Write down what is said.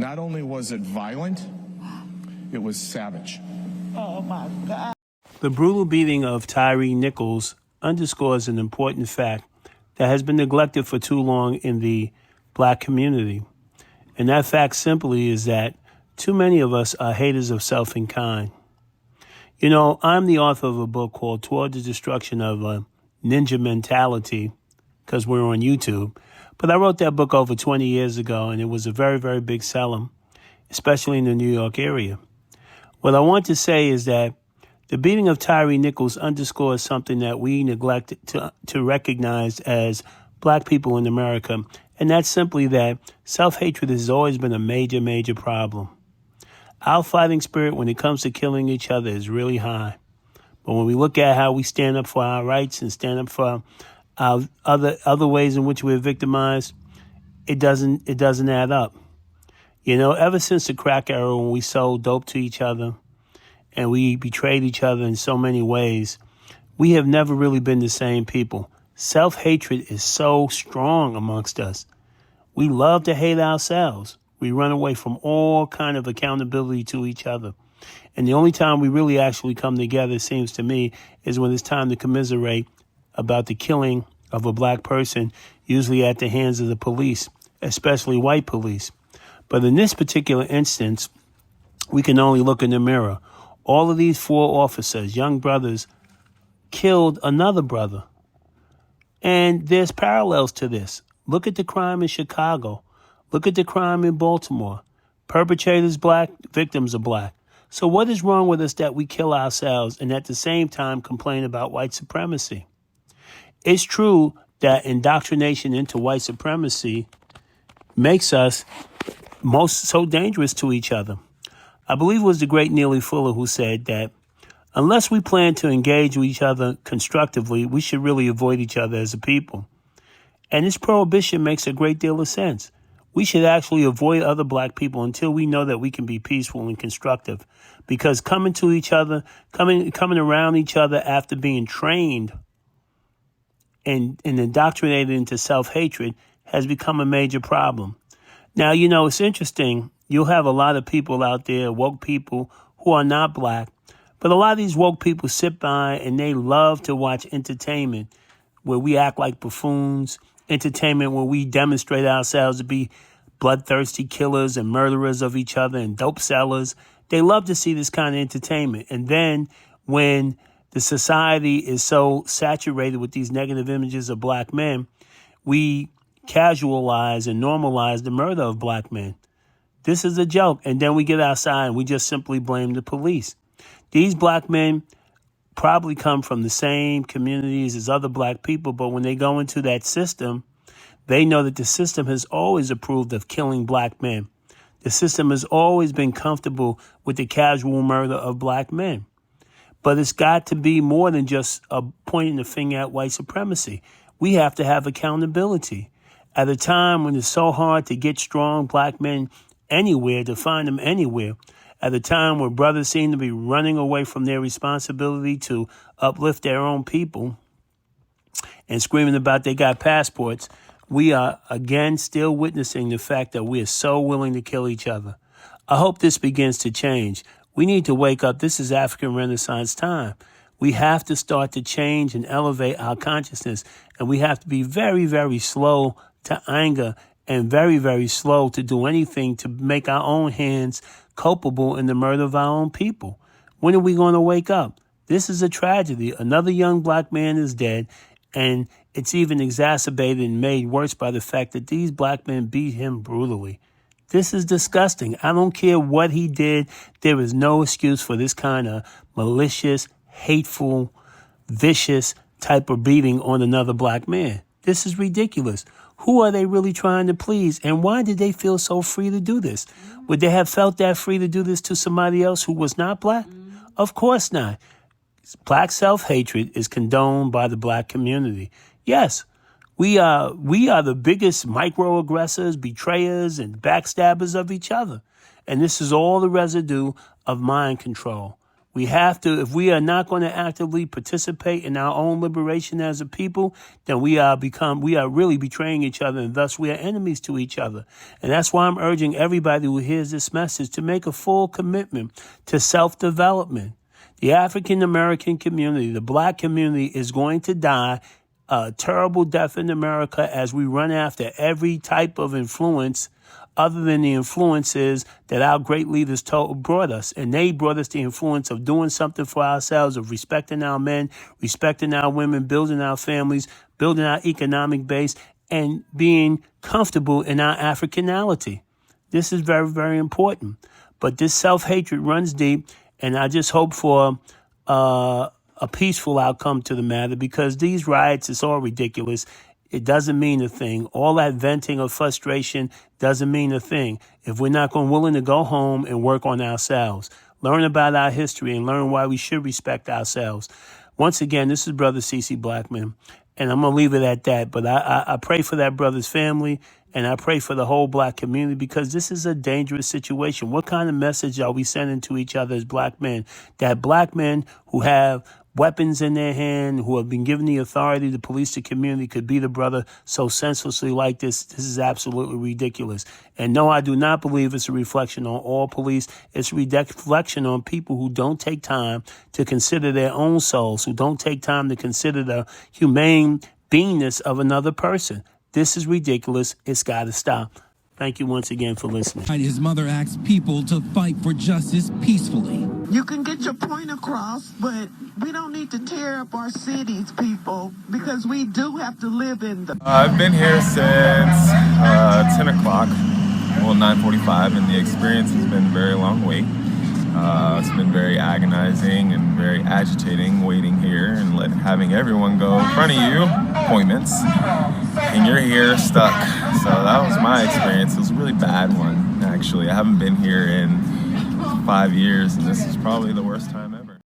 Not only was it violent, it was savage. Oh, my God. The brutal beating of Tyree Nichols underscores an important fact that has been neglected for too long in the black community. And that fact simply is that too many of us are haters of self and kind. You know, I'm the author of a book called Toward the Destruction of a Ninja Mentality, because we're on YouTube. But I wrote that book over 20 years ago, and it was a very, very big seller, especially in the New York area. What I want to say is that the beating of Tyree Nichols underscores something that we neglect to recognize as black people in America, and that's simply that self-hatred has always been a major, major problem. Our fighting spirit when it comes to killing each other is really high. But when we look at how we stand up for our rights and stand up for our other ways in which we're victimized, it doesn't add up. You know, ever since the crack era when we sold dope to each other and we betrayed each other in so many ways, we have never really been the same people. Self-hatred is so strong amongst us. We love to hate ourselves. We run away from all kind of accountability to each other. And the only time we really actually come together, it seems to me, is when it's time to commiserate about the killing of a black person, usually at the hands of the police, especially white police. But in this particular instance, we can only look in the mirror. All of these 4 officers, young brothers, killed another brother. And there's parallels to this. Look at the crime in Chicago. Look at the crime in Baltimore. Perpetrators black, victims are black. So what is wrong with us that we kill ourselves and at the same time complain about white supremacy? It's true that indoctrination into white supremacy makes us so dangerous to each other. I believe it was the great Neely Fuller who said that unless we plan to engage with each other constructively, we should really avoid each other as a people. And this prohibition makes a great deal of sense. We should actually avoid other black people until we know that we can be peaceful and constructive. Because coming to each other, coming around each other after being trained and indoctrinated into self-hatred has become a major problem. Now, you know, it's interesting. You'll have a lot of people out there, woke people, who are not black. But a lot of these woke people sit by and they love to watch entertainment where we act like buffoons, entertainment where we demonstrate ourselves to be bloodthirsty killers and murderers of each other and dope sellers. They love to see this kind of entertainment. And then when the society is so saturated with these negative images of black men, we casualize and normalize the murder of black men. This is a joke. And then we get outside and we just simply blame the police. These black men probably come from the same communities as other black people, but when they go into that system, they know that the system has always approved of killing black men. The system has always been comfortable with the casual murder of black men. But it's got to be more than just pointing the finger at white supremacy. We have to have accountability. At a time when it's so hard to get strong black men anywhere, to find them anywhere, at a time where brothers seem to be running away from their responsibility to uplift their own people and screaming about they got passports, we are again still witnessing the fact that we are so willing to kill each other. I hope this begins to change. We need to wake up. This is African Renaissance time. We have to start to change and elevate our consciousness, and we have to be very, very slow to anger and very, very slow to do anything to make our own hands culpable in the murder of our own people. When are we going to wake up? This is a tragedy. Another young black man is dead, and it's even exacerbated and made worse by the fact that these black men beat him brutally. This is disgusting. I don't care what he did. There is no excuse for this kind of malicious, hateful, vicious type of beating on another black man. This is ridiculous. Who are they really trying to please? And why did they feel so free to do this? Would they have felt that free to do this to somebody else who was not black? Of course not. Black self-hatred is condoned by the black community. Yes, we are the biggest microaggressors, betrayers, and backstabbers of each other. And this is all the residue of mind control. We have to, if we are not going to actively participate in our own liberation as a people, then we are really betraying each other, and thus we are enemies to each other. And that's why I'm urging everybody who hears this message to make a full commitment to self-development. The African American community, the black community, is going to die a terrible death in America as we run after every type of influence other than the influences that our great leaders brought us. And they brought us the influence of doing something for ourselves, of respecting our men, respecting our women, building our families, building our economic base, and being comfortable in our Africanality. This is very, very important. But this self-hatred runs deep, and I just hope for a peaceful outcome to the matter, because these riots is all ridiculous. It doesn't mean a thing. All that venting of frustration doesn't mean a thing if we're not willing to go home and work on ourselves, learn about our history, and learn why we should respect ourselves. Once again, this is Brother C.C. Blackman, and I'm going to leave it at that. But I pray for that brother's family, and I pray for the whole black community, because this is a dangerous situation. What kind of message are we sending to each other as black men? That black men who have weapons in their hand, who have been given the authority to police the community, could beat a brother so senselessly like this. This is absolutely ridiculous. And no, I do not believe it's a reflection on all police. It's a reflection on people who don't take time to consider their own souls, who don't take time to consider the humane beingness of another person. This is ridiculous. It's got to stop. Thank you once again for listening. His mother asked people to fight for justice peacefully. You can get your point across, but we don't need to tear up our cities, people, because we do have to live in them. I've been here since 10 o'clock, well, 9:45, and the experience has been a very long wait. It's been very agonizing and very agitating waiting here and having everyone go in front of you, appointments, and you're here stuck. So that was my experience. It was a really bad one, actually. I haven't been here in 5 years, and this is probably the worst time ever.